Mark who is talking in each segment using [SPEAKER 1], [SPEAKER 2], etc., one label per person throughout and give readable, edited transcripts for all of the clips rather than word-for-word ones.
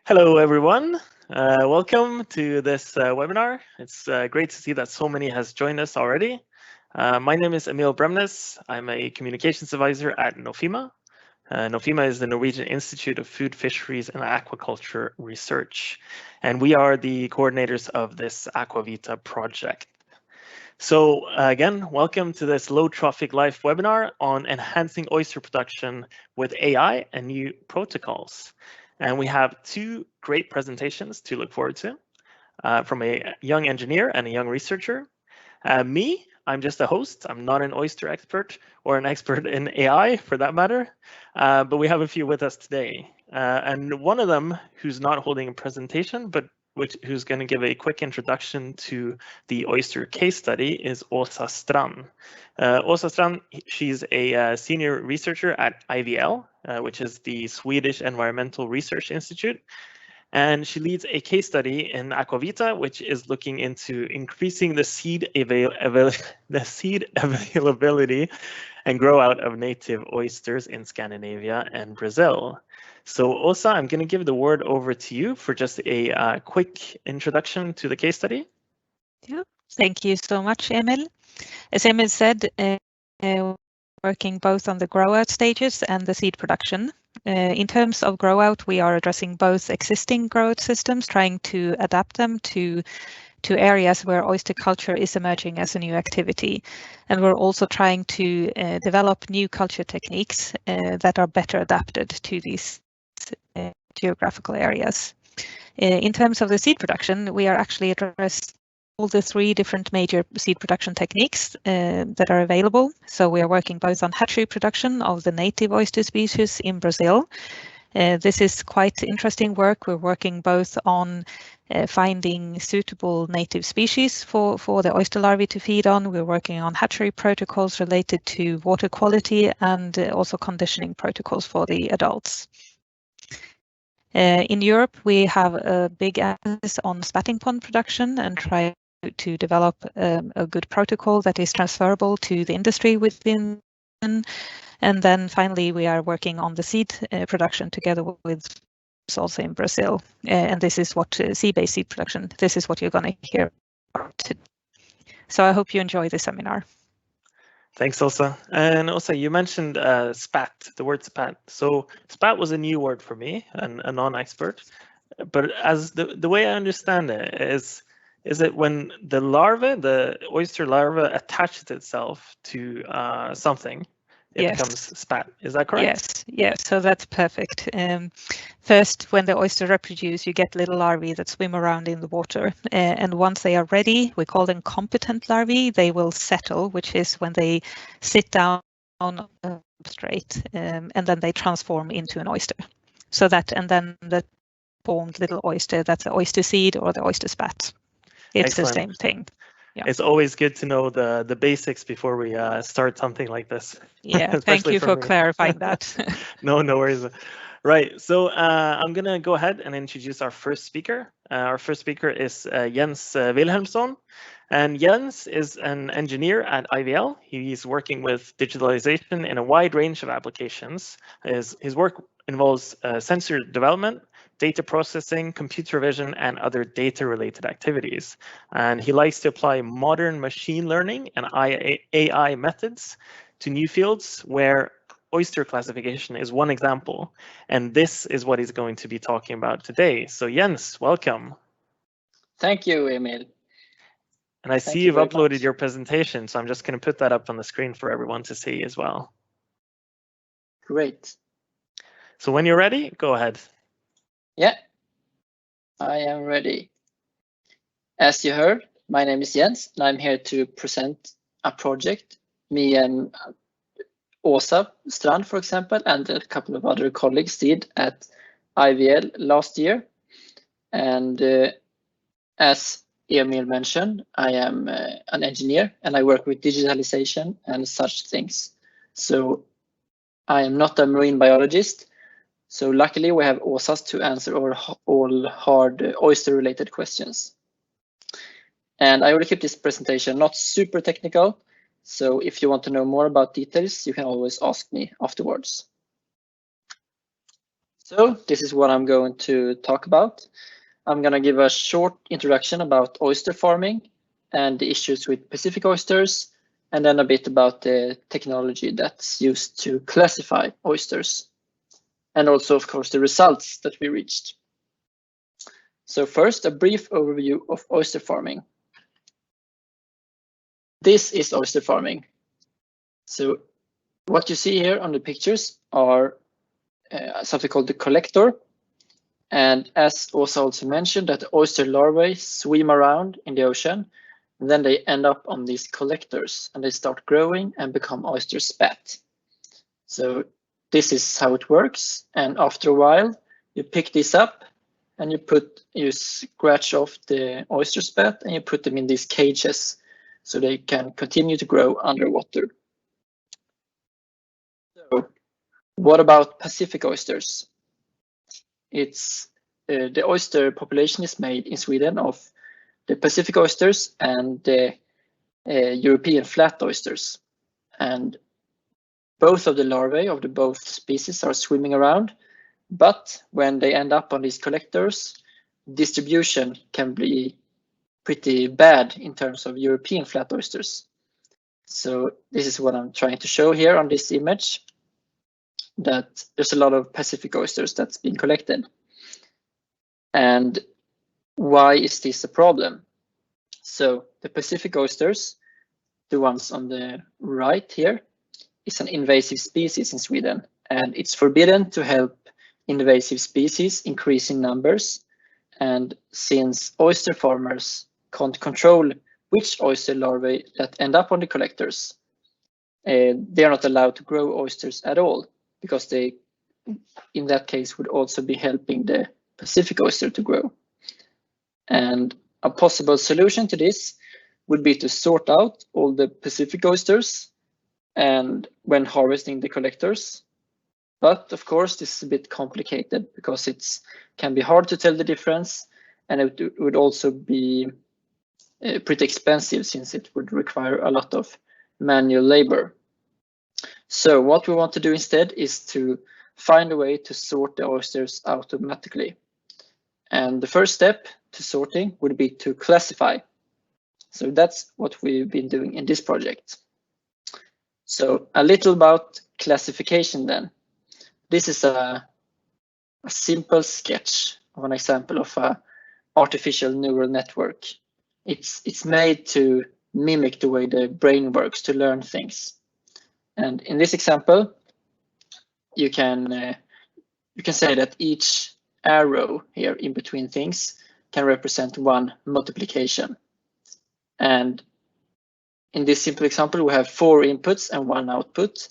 [SPEAKER 1] Hello, everyone. Welcome to this webinar. It's great to see that so many has joined us already. My name is Emil Bremnes. I'm a communications advisor at Nofima. Nofima is the Norwegian Institute of Food, Fisheries and Aquaculture Research. And we are the coordinators of this AquaVitae project. So again, welcome to this Low Trophic Life webinar on enhancing oyster production with AI and new protocols. And we have two great presentations to look forward to from a young engineer and a young researcher. I'm just a host. I'm not an oyster expert or an expert in AI for that matter, but we have a few with us today. And one of them who's not holding a presentation, but who's going to give a quick introduction to the oyster case study is Åsa Strand. Åsa Strand, she's a senior researcher at IVL, which is the Swedish Environmental Research Institute. And she leads a case study in AquaVitae, which is looking into increasing the seed availability and grow out of native oysters in Scandinavia and Brazil. So Åsa, I'm going to give the word over to you for just a quick introduction to the case study.
[SPEAKER 2] Yeah, thank you so much, Emil. As Emil said, working both on the grow-out stages and the seed production. In terms of grow-out, we are addressing both existing grow-out systems, trying to adapt them to areas where oyster culture is emerging as a new activity. And we're also trying to develop new culture techniques that are better adapted to these geographical areas. In terms of the seed production, we are actually addressing all the three different major seed production techniques that are available. So we are working both on hatchery production of the native oyster species in Brazil. This is quite interesting work. We're working both on finding suitable native species for the oyster larvae to feed on. We're working on hatchery protocols related to water quality and also conditioning protocols for the adults. In Europe, we have a big emphasis on spatting pond production and try to develop a good protocol that is transferable to the industry within. And then finally, we are working on the seed production together with also in Brazil. And this is what sea-based seed production, this is what you're going to hear about today. So I hope you enjoy this seminar.
[SPEAKER 1] Thanks, Åsa. And Åsa, you mentioned spat, the word spat. So spat was a new word for me, and a non-expert. But as the way I understand it is that when the larva, the oyster larva, attaches itself to something, it becomes spat. Is that correct?
[SPEAKER 2] Yes, so that's perfect. First, when the oyster reproduce, you get little larvae that swim around in the water. And once they are ready, we call them competent larvae, they will settle, which is when they sit down on a substrate, and then they transform into an oyster. So that, and then the formed little oyster, that's the oyster seed or the oyster spat. It's Excellent. The same thing.
[SPEAKER 1] Yeah. It's always good to know the basics before we start something like this.
[SPEAKER 2] Yeah, thank you for clarifying that.
[SPEAKER 1] No worries. Right, so I'm going to go ahead and introduce our first speaker. Our first speaker is Jens Wilhelmsson. And Jens is an engineer at IVL. He's working with digitalization in a wide range of applications. His work involves sensor development, data processing, computer vision, and other data-related activities. And he likes to apply modern machine learning and AI methods to new fields where oyster classification is one example. And this is what he's going to be talking about today. So Jens, welcome.
[SPEAKER 3] Thank you, Emil.
[SPEAKER 1] And I see you've uploaded your presentation, so I'm just going to put that up on the screen for everyone to see as well.
[SPEAKER 3] Great.
[SPEAKER 1] So when you're ready, go ahead.
[SPEAKER 3] Yeah, I am ready. As you heard, my name is Jens, and I'm here to present a project me and Åsa Strand, for example, and a couple of other colleagues did at IVL last year. And as Emil mentioned, I am an engineer and I work with digitalization and such things. So I am not a marine biologist. So luckily we have Åsa to answer all hard oyster-related questions. And I will keep this presentation not super technical. So if you want to know more about details, you can always ask me afterwards. So this is what I'm going to talk about. I'm going to give a short introduction about oyster farming and the issues with Pacific oysters, and then a bit about the technology that's used to classify oysters, and also, of course, the results that we reached. So first, a brief overview of oyster farming. This is oyster farming. So what you see here on the pictures are something called the collector. And as Åsa also mentioned, that oyster larvae swim around in the ocean, and then they end up on these collectors and they start growing and become oyster spat. So this is how it works. And after a while, you pick this up and you scratch off the oyster spat and you put them in these cages so they can continue to grow underwater. So what about Pacific oysters? It's the oyster population is made in Sweden of the Pacific oysters and the European flat oysters. And both of the larvae of the both species are swimming around, but when they end up on these collectors, distribution can be pretty bad in terms of European flat oysters. So this is what I'm trying to show here on this image, that there's a lot of Pacific oysters that's being collected. And why is this a problem? So the Pacific oysters, the ones on the right here, is an invasive species in Sweden, and it's forbidden to help invasive species increase in numbers. And since oyster farmers can't control which oyster larvae that end up on the collectors, they are not allowed to grow oysters at all, because they, in that case, would also be helping the Pacific oyster to grow. And a possible solution to this would be to sort out all the Pacific oysters and when harvesting the collectors. But of course, this is a bit complicated because it can be hard to tell the difference, and it would also be pretty expensive since it would require a lot of manual labor. So what we want to do instead is to find a way to sort the oysters automatically. And the first step to sorting would be to classify. So that's what we've been doing in this project. So a little about classification then. This is a simple sketch of an example of an artificial neural network. It's made to mimic the way the brain works to learn things. And in this example, you can say that each arrow here in between things can represent one multiplication. And in this simple example, we have 4 inputs and 1 output.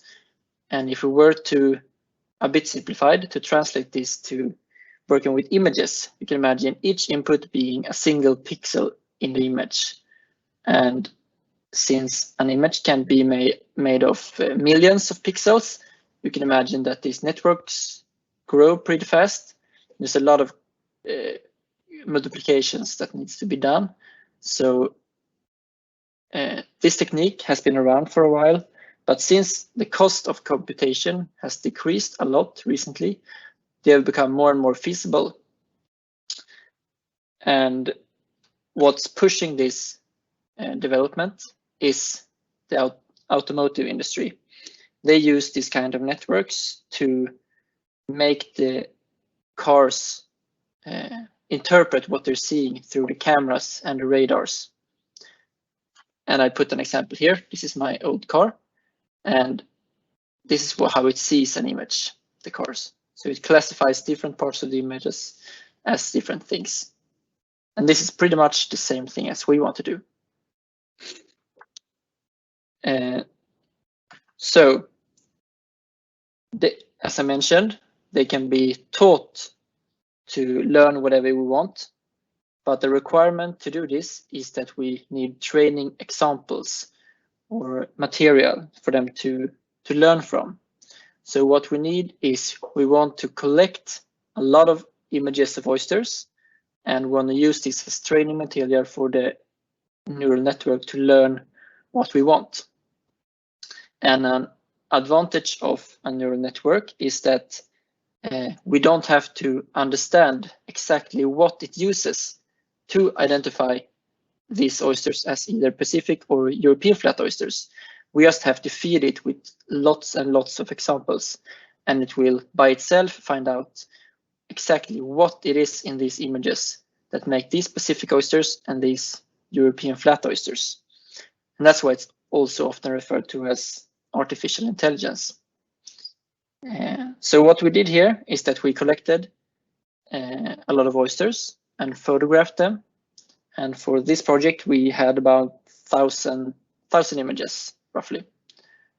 [SPEAKER 3] And if we were to, a bit simplified, to translate this to working with images, you can imagine each input being a single pixel in the image. And since an image can be made of millions of pixels, you can imagine that these networks grow pretty fast. There's a lot of multiplications that needs to be done. So this technique has been around for a while, but since the cost of computation has decreased a lot recently, they have become more and more feasible. And what's pushing this development is the automotive industry. They use these kind of networks to make the cars interpret what they're seeing through the cameras and the radars. And I put an example here. This is my old car, and this is how it sees an image, the cars. So it classifies different parts of the images as different things. And this is pretty much the same thing as we want to do. So, as I mentioned, they can be taught to learn whatever we want, but the requirement to do this is that we need training examples or material for them to learn from. So what we need is we want to collect a lot of images of oysters and want to use this as training material for the neural network to learn what we want. And an advantage of a neural network is that we don't have to understand exactly what it uses to identify these oysters as either Pacific or European flat oysters. We just have to feed it with lots and lots of examples, and it will by itself find out exactly what it is in these images that make these Pacific oysters and these European flat oysters. And that's why it's also often referred to as artificial intelligence. So what we did here is that we collected a lot of oysters and photographed them. And for this project, we had about 1,000 images, roughly,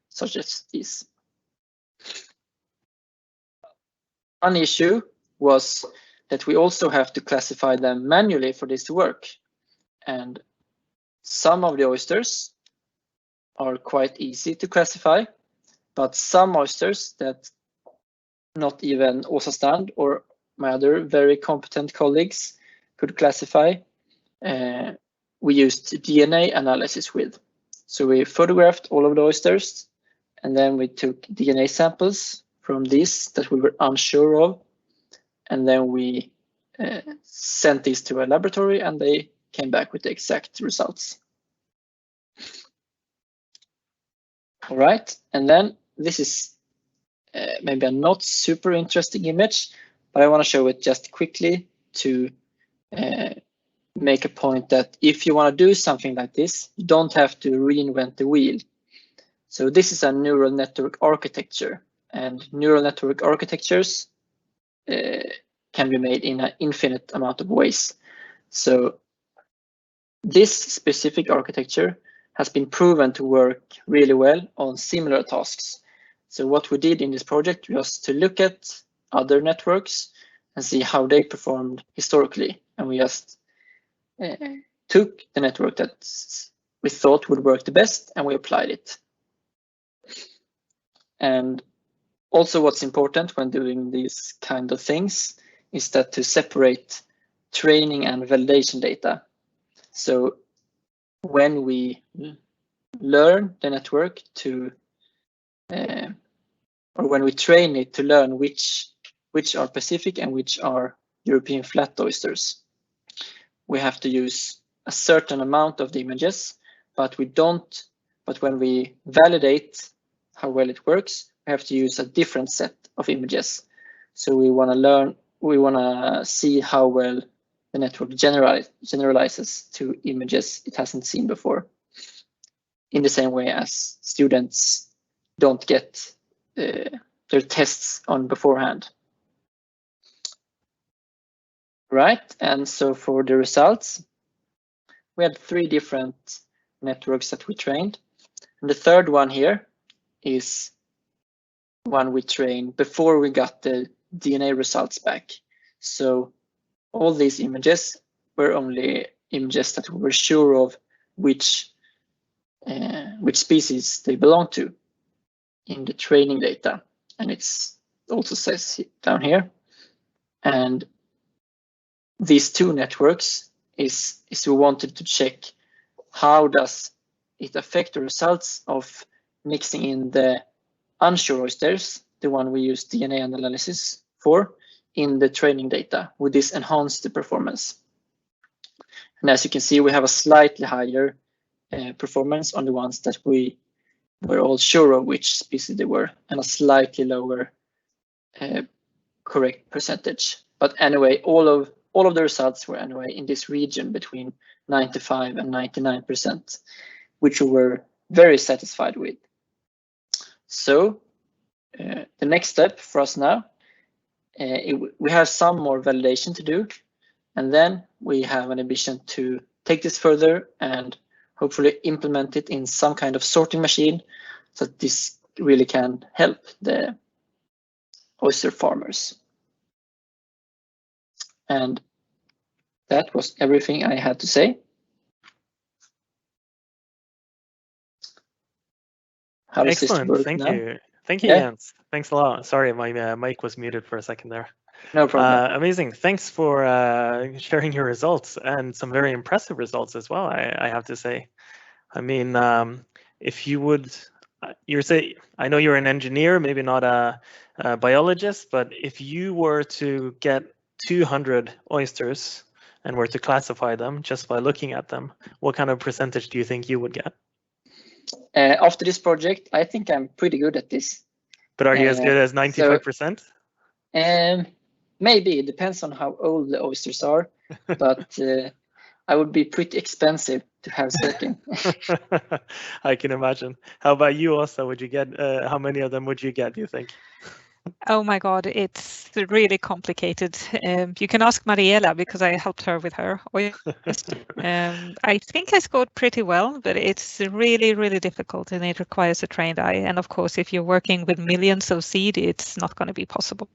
[SPEAKER 3] such as these. One issue was that we also have to classify them manually for this to work. And some of the oysters are quite easy to classify, but some oysters that not even Åsa Strand or my other very competent colleagues could classify, we used DNA analysis with. So we photographed all of the oysters, and then we took DNA samples from these that we were unsure of, and then we sent these to a laboratory, and they came back with the exact results. All right, and then this is maybe a not super interesting image, but I want to show it just quickly to make a point that if you want to do something like this, you don't have to reinvent the wheel. So this is a neural network architecture, and neural network architectures can be made in an infinite amount of ways. So this specific architecture has been proven to work really well on similar tasks. So what we did in this project was to look at other networks and see how they performed historically. And we just took the network that we thought would work the best and we applied it. And also what's important when doing these kind of things is that to separate training and validation data. So when we learn the network to or when we train it to learn which are Pacific and which are European flat oysters, we have to use a certain amount of the images, but when we validate how well it works, we have to use a different set of images. So we want to see how well the network generalizes to images it hasn't seen before. In the same way as students don't get their tests on beforehand. Right, and so for the results, we had 3 different networks that we trained. And the third one here is one we trained before we got the DNA results back. So all these images were only images that we were sure of which species they belong to in the training data. And it's also says down here. And these 2 networks is we wanted to check how does it affect the results of mixing in the unsure oysters, the one we use DNA analysis for, in the training data. Would this enhance the performance? And as you can see, we have a slightly higher performance on the ones that we were all sure of which species they were, and a slightly lower correct percentage. But anyway, all of the results were anyway in this region between 95 and 99%, which we were very satisfied with. So the next step for us now, we have some more validation to do, and then we have an ambition to take this further and hopefully implement it in some kind of sorting machine so that this really can help the oyster farmers. And that was everything I had to say. How does
[SPEAKER 1] Excellent.
[SPEAKER 3] this work
[SPEAKER 1] Thank
[SPEAKER 3] now?
[SPEAKER 1] you. Thank you,
[SPEAKER 3] Yeah.
[SPEAKER 1] Jens. Thanks a lot. Sorry, my mic was muted for a second there.
[SPEAKER 3] No problem.
[SPEAKER 1] Amazing. Thanks for sharing your results, and some very impressive results as well, I have to say. I mean, if you would you're saying, I know you're an engineer, maybe not a biologist, but if you were to get 200 oysters and were to classify them just by looking at them, what kind of percentage do you think you would get?
[SPEAKER 3] After this project, I think I'm pretty good at this.
[SPEAKER 1] But are you as good as 95%?
[SPEAKER 3] Maybe, it depends on how old the oysters are, but I would be pretty expensive to have certain.
[SPEAKER 1] I can imagine. How about you, Åsa? Would you get, how many of them would you get, do you think?
[SPEAKER 2] Oh my God, it's really complicated. You can ask Mariela because I helped her with her. I think I scored pretty well, but it's really, really difficult and it requires a trained eye. And of course, if you're working with millions of seed, it's not going to be possible.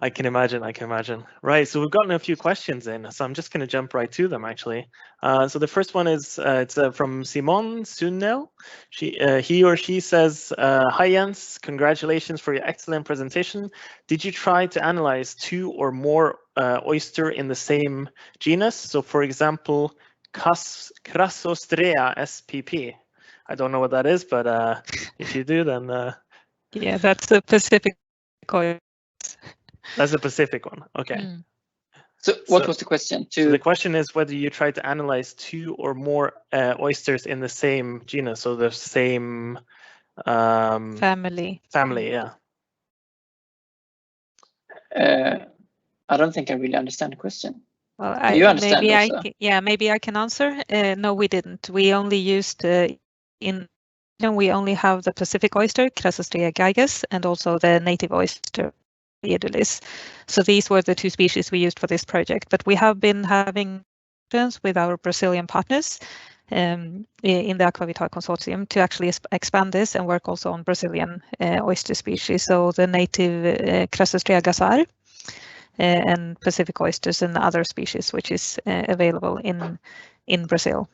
[SPEAKER 1] I can imagine. Right, so we've gotten a few questions in, so I'm just going to jump right to them, actually. So the first one is it's from Simon Sunnel. He or she says, "Hi Jens, congratulations for your excellent presentation. Did you try to analyze 2 or more oyster in the same genus? So, for example, Crassostrea spp." I don't know what that is, but if you do, then
[SPEAKER 2] yeah, that's the Pacific oyster.
[SPEAKER 1] That's the Pacific one. Okay.
[SPEAKER 3] So what was the question?
[SPEAKER 1] So the question is whether you try to analyze 2 or more oysters in the same genus, so the same
[SPEAKER 2] family.
[SPEAKER 1] Family, yeah.
[SPEAKER 3] I don't think I really understand the question.
[SPEAKER 2] Well,
[SPEAKER 3] you understand
[SPEAKER 2] maybe I can answer. No, we didn't. We only used we only have the Pacific oyster, Crassostrea gigas, and also the native oyster, Edulis. So these were the 2 species we used for this project, but we have been having discussions with our Brazilian partners in the AquaVitae consortium to actually expand this and work also on Brazilian oyster species. So the native Crassostrea gasar and Pacific oysters and other species, which is available in Brazil.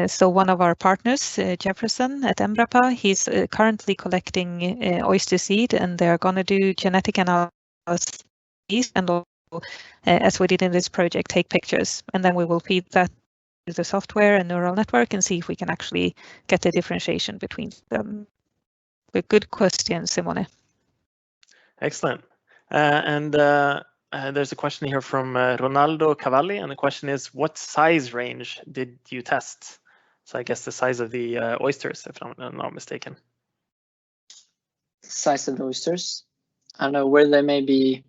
[SPEAKER 2] So one of our partners, Jefferson at Embrapa, he's currently collecting oyster seed, and they're going to do genetic analysis and also, as we did in this project, take pictures, and then we will feed that to the software and neural network and see if we can actually get the differentiation between them. But good question, Simone.
[SPEAKER 1] Excellent. There's a question here from Ronaldo Cavalli, and the question is, what size range did you test? So I guess the size of the oysters, if I'm not mistaken.
[SPEAKER 3] Size of the oysters? I don't know, where they may be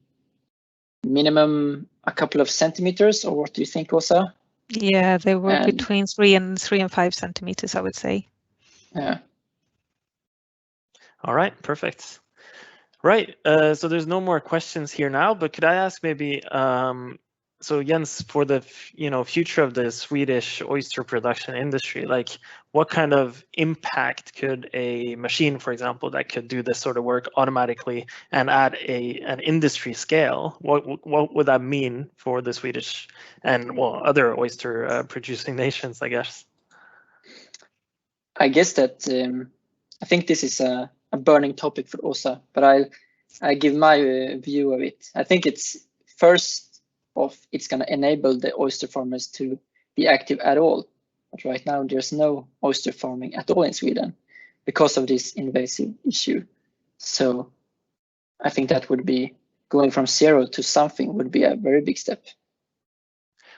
[SPEAKER 3] minimum a couple of centimeters, or what do you think, Åsa?
[SPEAKER 2] Yeah, they were between 3 and 5 centimeters, I would say.
[SPEAKER 3] Yeah.
[SPEAKER 1] All right, perfect. Right, so there's no more questions here now, but could I ask maybe, so Jens, for the future of the Swedish oyster production industry, like what kind of impact could a machine, for example, that could do this sort of work automatically and at an industry scale, what would that mean for the Swedish and other oyster producing nations, I guess?
[SPEAKER 3] I guess that I think this is a burning topic for Åsa, but I give my view of it. I think it's first off, it's going to enable the oyster farmers to be active at all. But right now, there's no oyster farming at all in Sweden because of this invasive issue. So I think that would be going from 0 to something would be a very big step.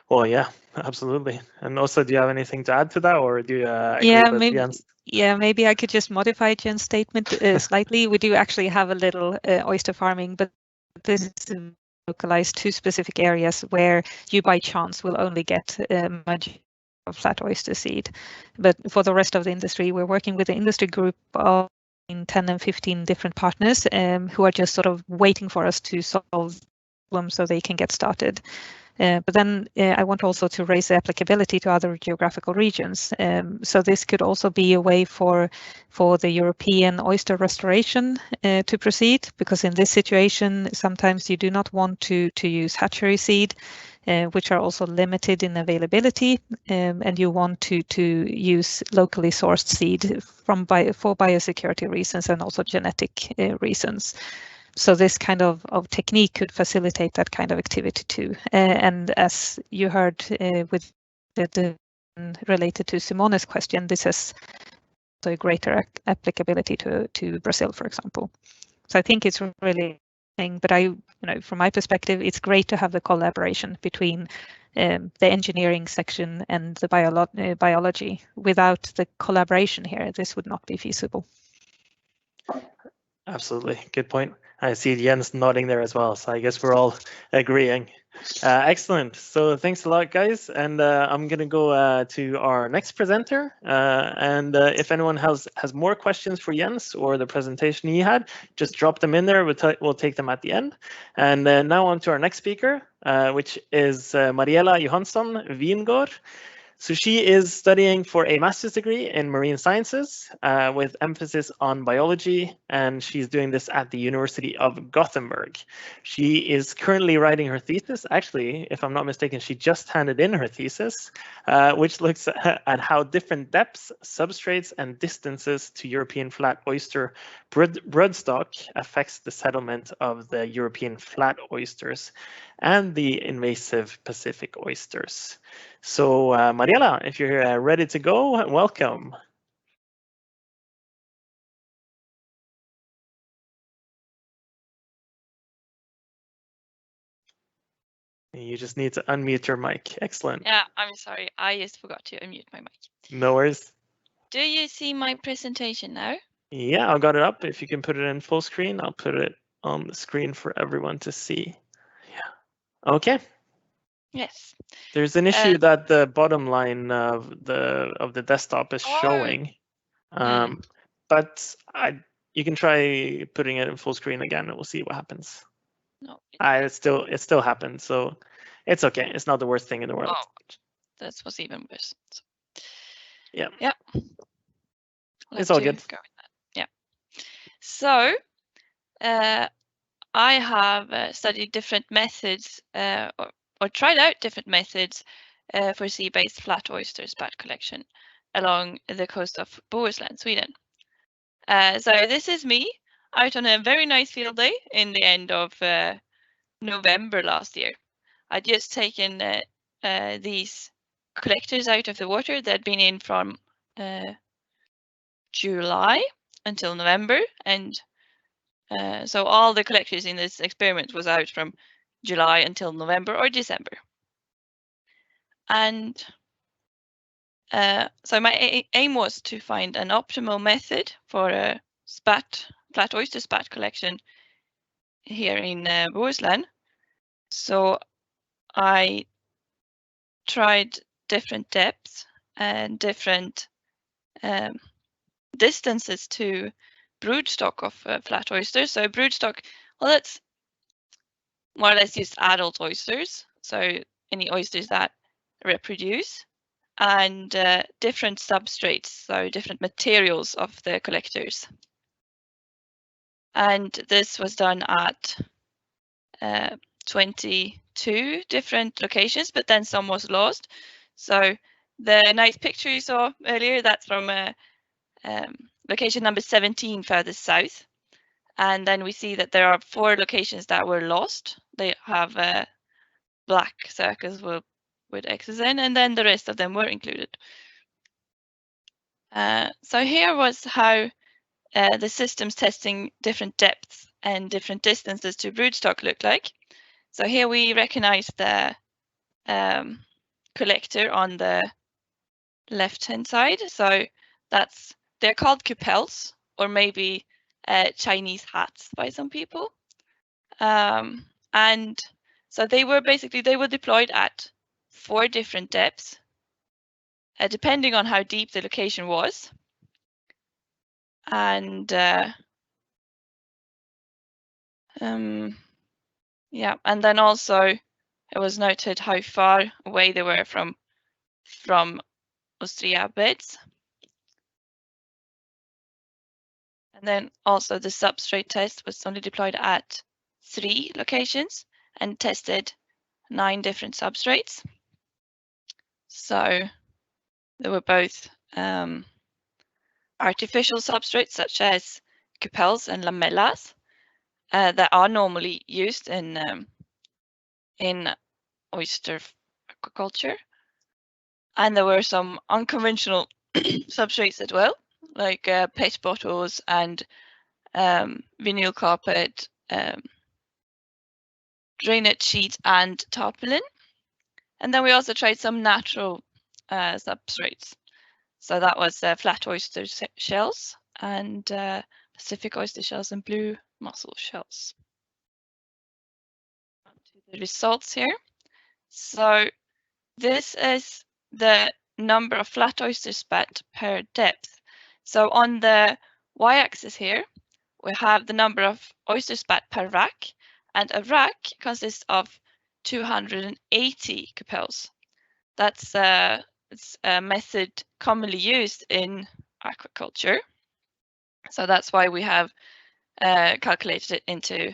[SPEAKER 1] Well, yeah, absolutely. And also, do you have anything to add to that, or do you agree with Jens?
[SPEAKER 2] Yeah, maybe I could just modify Jens' statement slightly. We do actually have a little oyster farming, but this is localized to specific areas where you by chance will only get flat oyster seed. But for the rest of the industry, we're working with an industry group of 10 and 15 different partners who are just sort of waiting for us to solve problems so they can get started. But then I want also to raise the applicability to other geographical regions. So this could also be a way for the European oyster restoration to proceed, because in this situation, sometimes you do not want to use hatchery seed, which are also limited in availability, and you want to use locally sourced seed for biosecurity reasons and also genetic reasons. So this kind of technique could facilitate that kind of activity too. And as you heard with the related to Simone's question, this has a greater applicability to Brazil, for example. So I think it's really, but from my perspective, it's great to have the collaboration between the engineering section and the biology. Without the collaboration here, this would not be feasible.
[SPEAKER 1] Absolutely, good point. I see Jens nodding there as well, so I guess we're all agreeing. Excellent. So thanks a lot, guys. And I'm going to go to our next presenter. And if anyone has more questions for Jens or the presentation he had, just drop them in there. We'll take them at the end. And now on to our next speaker, which is Mariella Johansson Vingård. So she is studying for a master's degree in marine sciences with emphasis on biology, and she's doing this at the University of Gothenburg. She is currently writing her thesis. Actually, if I'm not mistaken, she just handed in her thesis, which looks at how different depths, substrates, and distances to European flat oyster broodstock affects the settlement of the European flat oysters and the invasive Pacific oysters. So Mariella, if you're ready to go, welcome. You just need to unmute your mic. Excellent.
[SPEAKER 4] Yeah, I'm sorry. I just forgot to unmute my mic.
[SPEAKER 1] No worries.
[SPEAKER 4] Do you see my presentation now?
[SPEAKER 1] Yeah, I've got it up. If you can put it in full screen, I'll put it on the screen for everyone to see. Yeah. Okay.
[SPEAKER 4] Yes.
[SPEAKER 1] There's an issue that the bottom line of the desktop is showing, but you can try putting it in full screen again, and we'll see what happens.
[SPEAKER 4] No,
[SPEAKER 1] it still happened, so it's okay. It's not the worst thing in the world.
[SPEAKER 4] Oh, that was even worse. So,
[SPEAKER 1] yeah.
[SPEAKER 4] Yeah.
[SPEAKER 1] It's all good.
[SPEAKER 4] Go with that. Yeah. So I have studied different methods or tried out different methods for sea-based flat oyster spat collection along the coast of Bohuslän, Sweden. So this is me out on a very nice field day in the end of November last year. I'd just taken these collectors out of the water that had been in from July until November, and so all the collectors in this experiment was out from July until November or December. And so my aim was to find an optimal method for a flat oyster spat collection here in Bohuslän. So I tried different depths and different distances to broodstock of flat oysters. So broodstock, well, that's more or less just adult oysters. So any oysters that reproduce, and different substrates, so different materials of the collectors. And this was done at 22 different locations, but then some was lost. So the nice picture you saw earlier, that's from location number 17 further south. And then we see that there are 4 locations that were lost. They have black circles with X's in, and then the rest of them were included. So here was how the systems testing different depths and different distances to broodstock look like. So here we recognize the collector on the left-hand side. So they're called cupels, or maybe Chinese hats by some people. And so they were deployed at 4 different depths, depending on how deep the location was. And yeah, and then also it was noted how far away they were from Ostrea beds. And then also the substrate test was only deployed at 3 locations and tested 9 different substrates. So there were both artificial substrates such as cupels and lamellas that are normally used in oyster aquaculture, and there were some unconventional substrates as well, like PET bottles and vinyl carpet, drainage sheet and tarpaulin. And then we also tried some natural substrates. So that was flat oyster shells and Pacific oyster shells and blue mussel shells. On to the results here. So this is the number of flat oyster spat per depth. So on the y-axis here, we have the number of oyster spat per rack, and a rack consists of 280 cupels. That's it's a method commonly used in aquaculture. So that's why we have calculated it into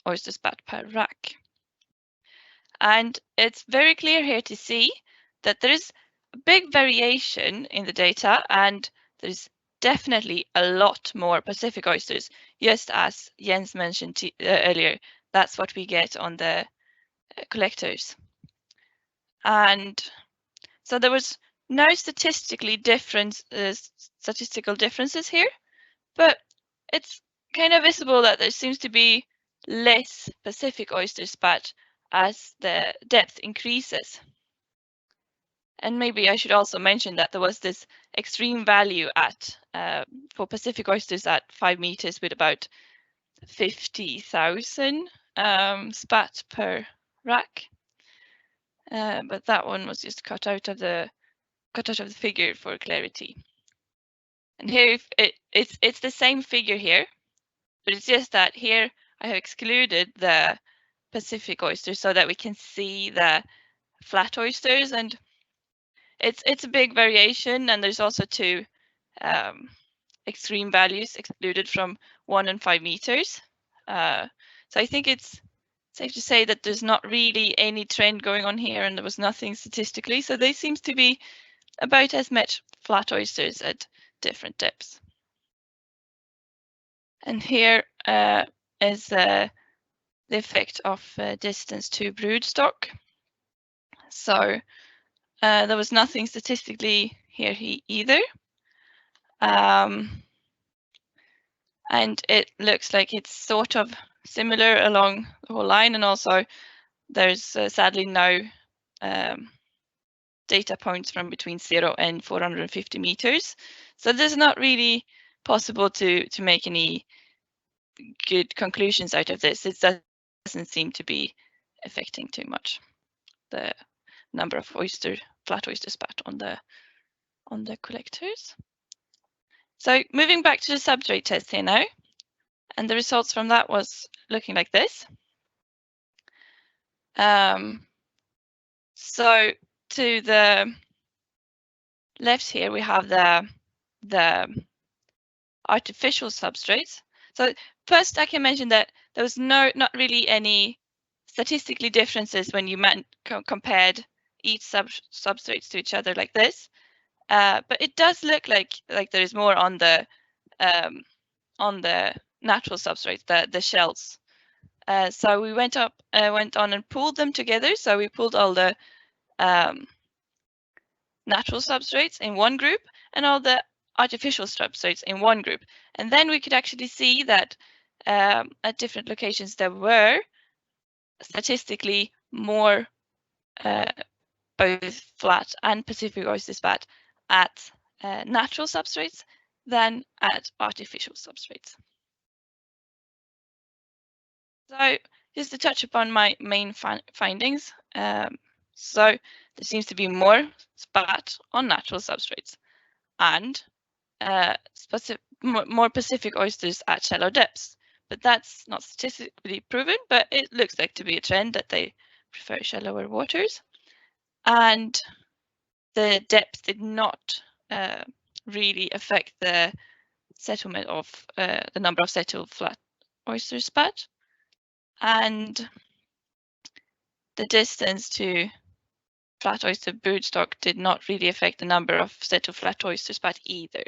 [SPEAKER 4] oyster spat per rack. And it's very clear here to see that there is a big variation in the data, and there's definitely a lot more Pacific oysters, just as Jens mentioned earlier. That's what we get on the collectors. And so there was no statistical differences here, but it's kind of visible that there seems to be less Pacific oyster spat as the depth increases. And maybe I should also mention that there was this extreme value at for Pacific oysters at 5 meters with about 50,000 spat per rack. But that one was just cut out of the figure for clarity. And here it's the same figure here, but it's just that here I have excluded the Pacific oysters so that we can see the flat oysters, and it's a big variation, and there's also two extreme values excluded from 1 and 5 meters. So I think it's safe to say that there's not really any trend going on here, and there was nothing statistically. So they seems to be about as much flat oysters at different depths. And here is the effect of distance to broodstock. So there was nothing statistically here either. And it looks like it's sort of similar along the whole line, and also there's sadly no data points from between 0 and 450 meters. So there's not really possible to make any good conclusions out of this. It doesn't seem to be affecting too much the number of flat oyster spat on the collectors. So moving back to the substrate test here now, and the results from that was looking like this. So to the left here we have the artificial substrates. So first I can mention that there was not really any statistically differences when you compared each substrates to each other like this. But it does look like there is more on the natural substrates, the shells. So we went on and pooled them together. So we pulled all the natural substrates in one group and all the artificial substrates in one group. And then we could actually see that at different locations there were statistically more both flat and Pacific oyster spat at natural substrates than at artificial substrates. So just to touch upon my main findings. So there seems to be more spat on natural substrates and more Pacific oysters at shallow depths. But that's not statistically proven, but it looks like to be a trend that they prefer shallower waters. And the depth did not really affect the settlement of the number of settled flat oyster spat. And the distance to flat oyster broodstock did not really affect the number of settled flat oyster spat either.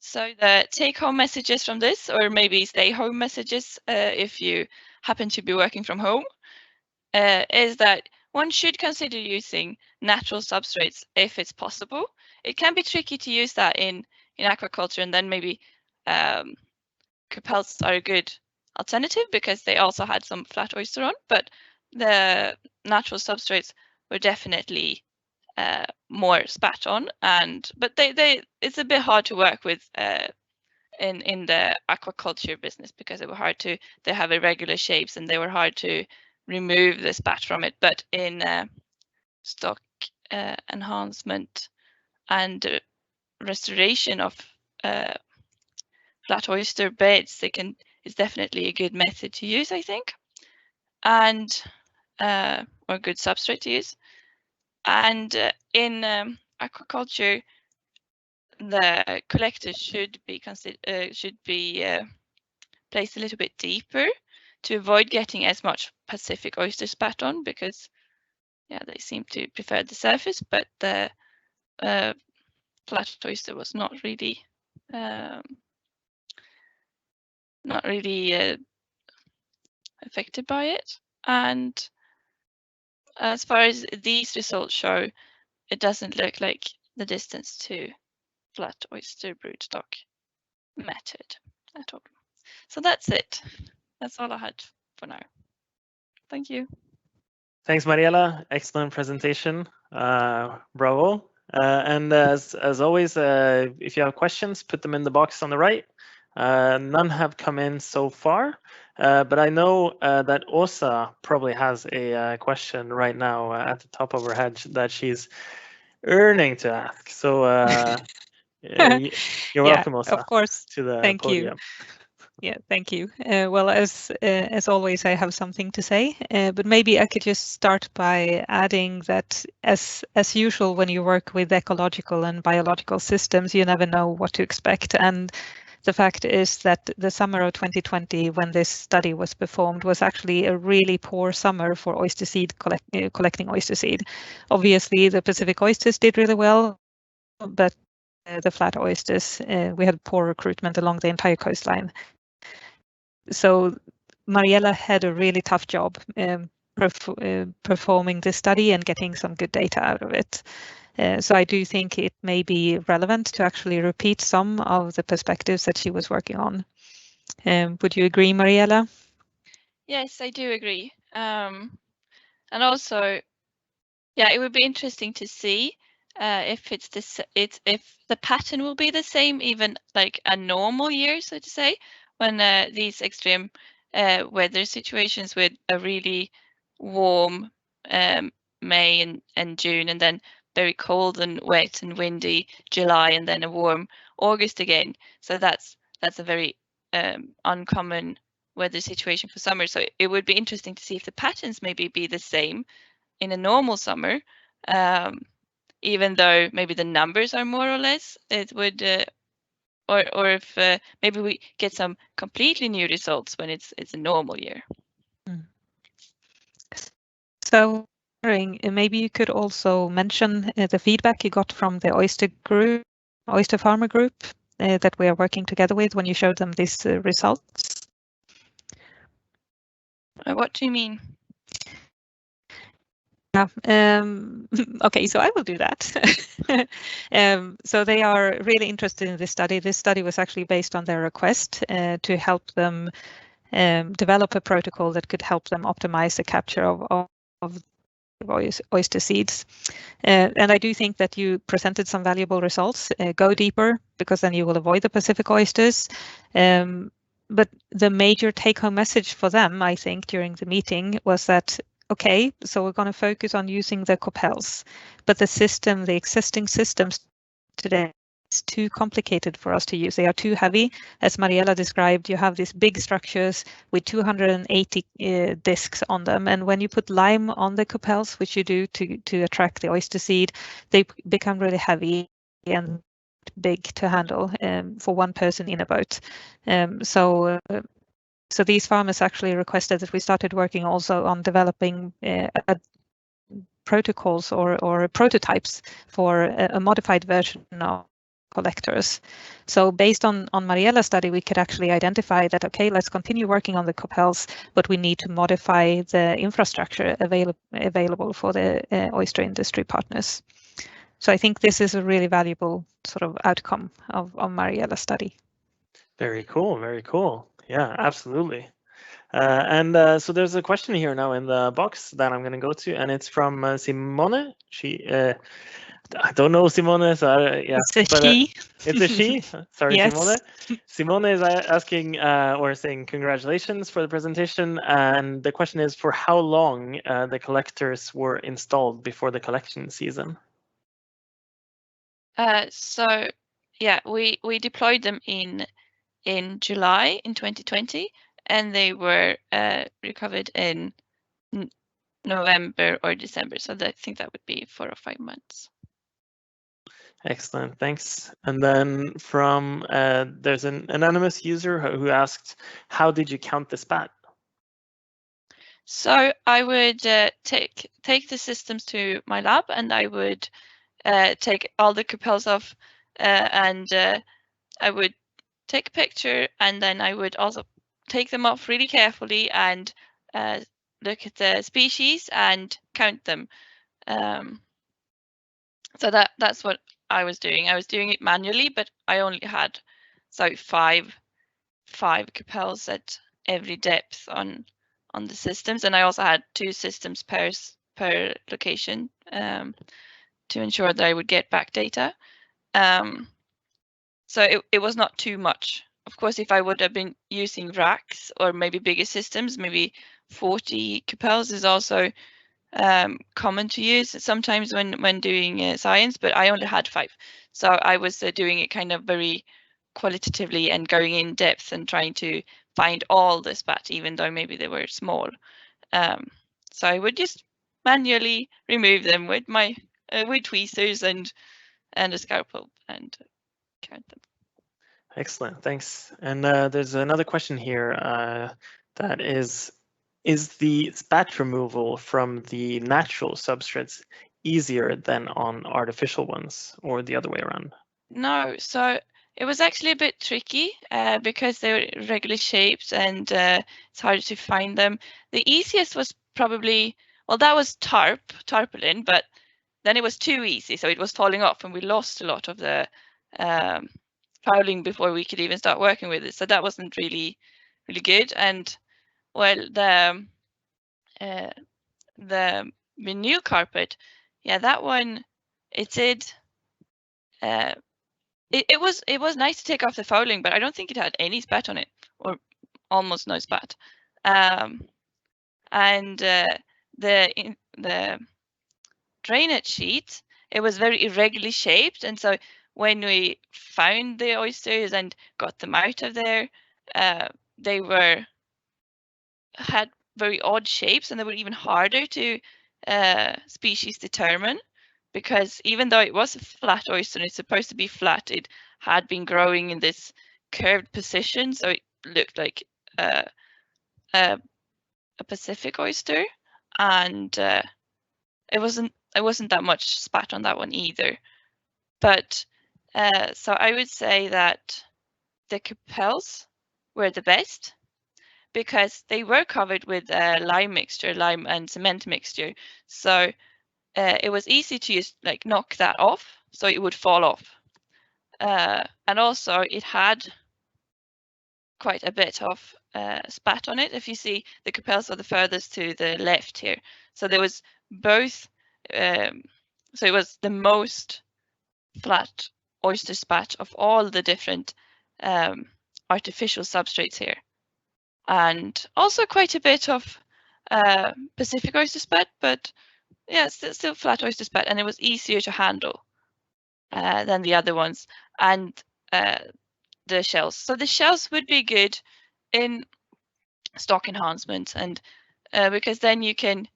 [SPEAKER 4] So the take-home messages from this, or maybe stay-home messages if you happen to be working from home, is that one should consider using natural substrates if it's possible. it can be tricky to use that in aquaculture, and then maybe Capels are a good alternative because they also had some flat oyster on, but the natural substrates were definitely more spat on, but it's a bit hard to work with in the aquaculture business because they have irregular shapes and they were hard to remove the spat from it. But in stock enhancement and restoration of flat oyster beds, it's definitely a good method to use, I think, and or a good substrate to use. And in aquaculture, the collectors should be placed a little bit deeper to avoid getting as much Pacific oyster spat on, because they seem to prefer the surface, but the flat oyster was not really affected by it. And as far as these results show, it doesn't look like the distance to flat oyster broodstock mattered at all. So that's it. That's all I had for now. Thank you.
[SPEAKER 1] Thanks, Mariella. Excellent presentation. Bravo. And as always, if you have questions, put them in the box on the right. None have come in so far, but I know that Åsa probably has a question right now at the top of her head that she's yearning to ask. So you're welcome, Åsa,
[SPEAKER 2] of course.
[SPEAKER 1] to the
[SPEAKER 2] Thank
[SPEAKER 1] podium.
[SPEAKER 2] you. Yeah, thank you. Well, as always, I have something to say, but maybe I could just start by adding that, as usual, when you work with ecological and biological systems, you never know what to expect. And the fact is that the summer of 2020, when this study was performed, was actually a really poor summer for oyster seed collecting oyster seed. Obviously, the Pacific oysters did really well, but the flat oysters, we had poor recruitment along the entire coastline. So Mariella had a really tough job performing this study and getting some good data out of it. So I do think it may be relevant to actually repeat some of the perspectives that she was working on. Would you agree, Mariella?
[SPEAKER 4] Yes, I do agree. And also, it would be interesting to see if if the pattern will be the same, even like a normal year, so to say, when these extreme weather situations with a really warm May and June, and then very cold and wet and windy July, and then a warm August again. So that's a very uncommon weather situation for summer. So it would be interesting to see if the patterns maybe be the same in a normal summer, even though maybe the numbers are more or less. It would, or if maybe we get some completely new results when it's a normal year.
[SPEAKER 2] So maybe you could also mention the feedback you got from the oyster farmer group that we are working together with when you showed them these results.
[SPEAKER 4] What do you mean?
[SPEAKER 2] Okay, so I will do that. So they are really interested in this study. This study was actually based on their request to help them develop a protocol that could help them optimize the capture of oyster seeds. And I do think that you presented some valuable results. Go deeper, because then you will avoid the Pacific oysters. But the major take-home message for them, I think, during the meeting was that, okay, so we're going to focus on using the Capels, but the existing systems today is too complicated for us to use. They are too heavy. As Mariella described, you have these big structures with 280 discs on them. And when you put lime on the Capels, which you do to attract the oyster seed, they become really heavy and big to handle for one person in a boat. So these farmers actually requested that we started working also on developing protocols or prototypes for a modified version of collectors. So based on Mariella's study, we could actually identify that, okay, let's continue working on the Capels, but we need to modify the infrastructure available for the oyster industry partners. So I think this is a really valuable sort of outcome of Mariella's study.
[SPEAKER 1] Very cool, very cool. Yeah, absolutely. So there's a question here now in the box that I'm going to go to, and it's from Simone. I don't know Simone, so yeah.
[SPEAKER 2] It's a she.
[SPEAKER 1] It's a she. Sorry,
[SPEAKER 2] Yes.
[SPEAKER 1] Simone. Simone is asking or saying congratulations for the presentation, and the question is for how long the collectors were installed before the collection season.
[SPEAKER 4] So yeah, we deployed them in July in 2020, and they were recovered in November or December. So I think that would be 4 or 5 months.
[SPEAKER 1] Excellent, thanks. And then from there's an anonymous user who asked, how did you count the spat?
[SPEAKER 4] So I would take the systems to my lab, and I would take all the cupels off, and I would take a picture, and then I would also take them off really carefully and look at the species and count them. So that's what I was doing. I was doing it manually, but I only had five cupels at every depth on the systems, and I also had 2 systems per location to ensure that I would get back data. So it was not too much. Of course, if I would have been using racks or maybe bigger systems, maybe 40 cupels is also common to use sometimes when doing science, but I only had 5. So I was doing it kind of very qualitatively and going in depth and trying to find all the spat, even though maybe they were small. So I would just manually remove them with my with tweezers and a scalpel and count them.
[SPEAKER 1] Excellent, thanks. And there's another question here that is the spat removal from the natural substrates easier than on artificial ones, or the other way around?
[SPEAKER 4] No, so it was actually a bit tricky because they were irregular shapes and it's harder to find them. The easiest was probably, well, that was tarpaulin, but then it was too easy, so it was falling off, and we lost a lot of the fouling before we could even start working with it. So that wasn't really good. And well, the new carpet, yeah, that one, it did. It was nice to take off the fouling, but I don't think it had any spat on it, or almost no spat. And the drainage sheet, it was very irregularly shaped, and so when we found the oysters and got them out of there, they had very odd shapes, and they were even harder to species determine, because even though it was a flat oyster and it's supposed to be flat, it had been growing in this curved position, so it looked like a Pacific oyster, and it wasn't that much spat on that one either. But so I would say that the cupels were the best because they were covered with lime and cement mixture. So it was easy to just like knock that off, so it would fall off. And also it had quite a bit of spat on it. If you see, the cupels are the furthest to the left here. So there was both, so it was the most flat oyster spat of all the different artificial substrates here. And also quite a bit of Pacific oyster spat, but yeah, still flat oyster spat, and it was easier to handle than the other ones. And the shells. So the shells would be good in stock enhancement, and because then you can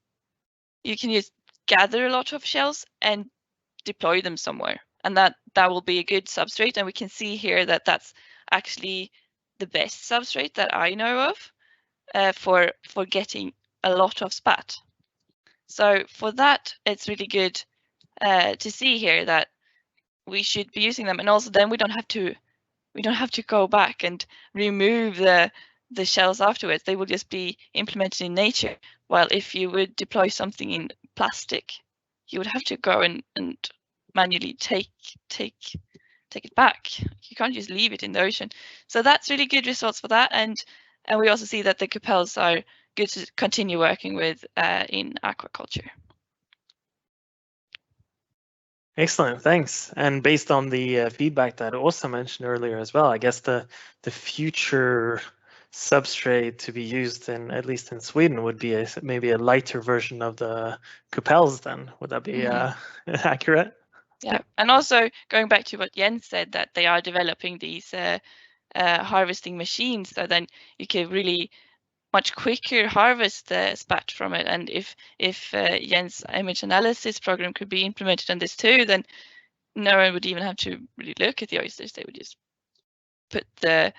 [SPEAKER 4] just gather a lot of shells and deploy them somewhere, and that will be a good substrate. And we can see here that that's actually the best substrate that I know of for getting a lot of spat. So for that, it's really good to see here that we should be using them, and also then we don't have to go back and remove the shells afterwards. They will just be implemented in nature. While if you would deploy something in plastic, you would have to go and manually take it back. You can't just leave it in the ocean. So that's really good results for that, and we also see that the cupels are good to continue working with in aquaculture.
[SPEAKER 1] Excellent, thanks. And based on the feedback that Åsa mentioned earlier as well, I guess the future substrate to be used in, at least in Sweden, would be maybe a lighter version of the cupels then. Would that be accurate?
[SPEAKER 4] Yeah, and also going back to what Jens said, that they are developing these harvesting machines, so then you can really much quicker harvest the spat from it. And if Jens' image analysis program could be implemented on this too, then no one would even have to really look at the oysters. They would just put the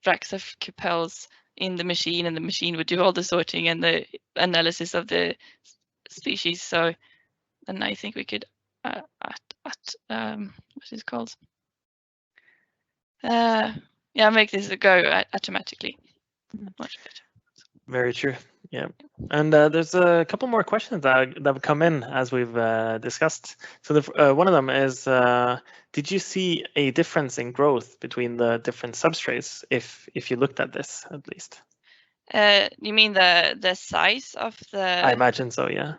[SPEAKER 4] racks of cupels in the machine, and the machine would do all the sorting and the analysis of the species. So, and I think we could what is it called? Yeah, make this go automatically. Much better.
[SPEAKER 1] Very true. Yeah, and there's a couple more questions that have come in as we've discussed. So one of them is, did you see a difference in growth between the different substrates if you looked at this at least?
[SPEAKER 4] You mean the size of the?
[SPEAKER 1] I imagine so. Yeah.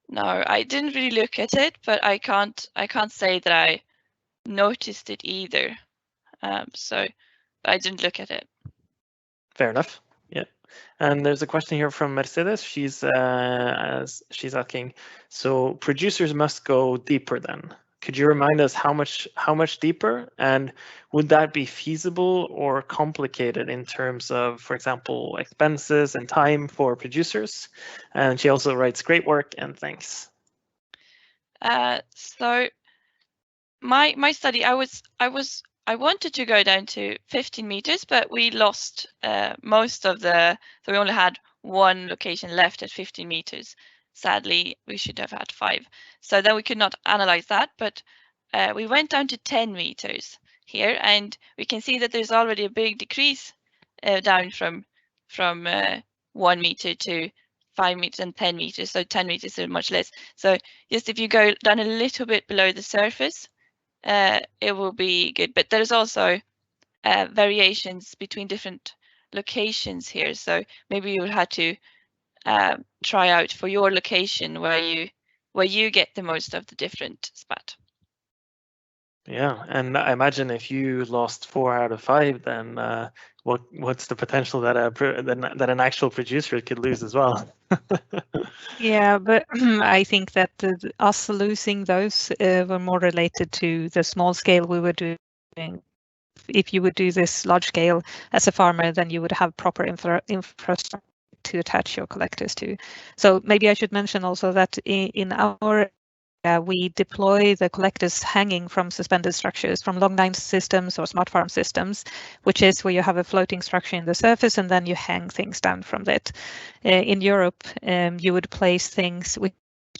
[SPEAKER 4] No, I didn't really look at it, but I can't say that I noticed it either. So I didn't look at it.
[SPEAKER 1] Fair enough. Yeah. And there's a question here from Mercedes. She's asking, so producers must go deeper then. Could you remind us how much deeper, and would that be feasible or complicated in terms of, for example, expenses and time for producers? And she also writes, great work and thanks.
[SPEAKER 4] So my study, I wanted to go down to 15 meters, but we lost most of so we only had one location left at 15 meters. Sadly, we should have had 5. So then we could not analyze that, but we went down to 10 meters here, and we can see that there's already a big decrease down from 1 meter to 5 meters and 10 meters. So 10 meters is much less. So just if you go down a little bit below the surface, it will be good. But there's also variations between different locations here. So maybe you will have to try out for your location where you get the most of the different spat.
[SPEAKER 1] Yeah, and I imagine if you lost 4 out of 5, then what's the potential that that an actual producer could lose as well?
[SPEAKER 2] Yeah, but I think that us losing those were more related to the small scale we were doing. If you would do this large scale as a farmer, then you would have proper infrastructure to attach your collectors to. So maybe I should mention also that in our we deploy the collectors hanging from suspended structures from long line systems or smart farm systems, which is where you have a floating structure in the surface and then you hang things down from that. In Europe, you would place things, which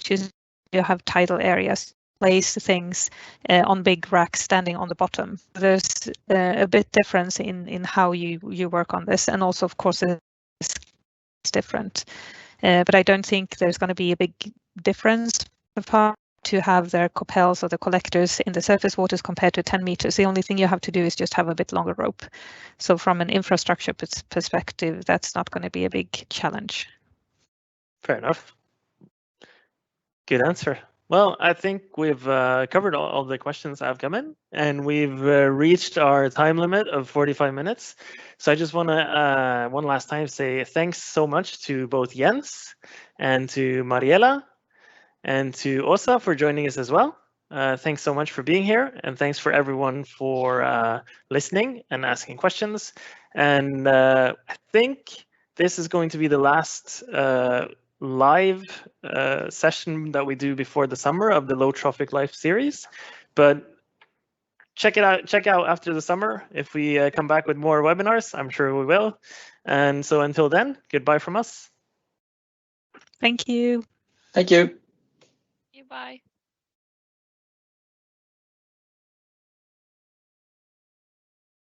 [SPEAKER 2] is you have tidal areas, place things on big racks standing on the bottom. There's a bit difference in how you work on this, and also of course it's different. But I don't think there's going to be a big difference to have their cupels or the collectors in the surface waters compared to 10 meters. The only thing you have to do is just have a bit longer rope. So from an infrastructure perspective, that's not going to be a big challenge.
[SPEAKER 1] Fair enough. Good answer. Well, I think we've covered all the questions that have come in, and we've reached our time limit of 45 minutes. So I just want to one last time say thanks so much to both Jens and to Mariela and to Åsa for joining us as well. Thanks so much for being here, and thanks for everyone for listening and asking questions. And I think this is going to be the last live session that we do before the summer of the Low Trophic Life series. But check out after the summer. If we come back with more webinars, I'm sure we will. And so until then, goodbye from us.
[SPEAKER 2] Thank you.
[SPEAKER 3] Thank you.
[SPEAKER 4] Bye.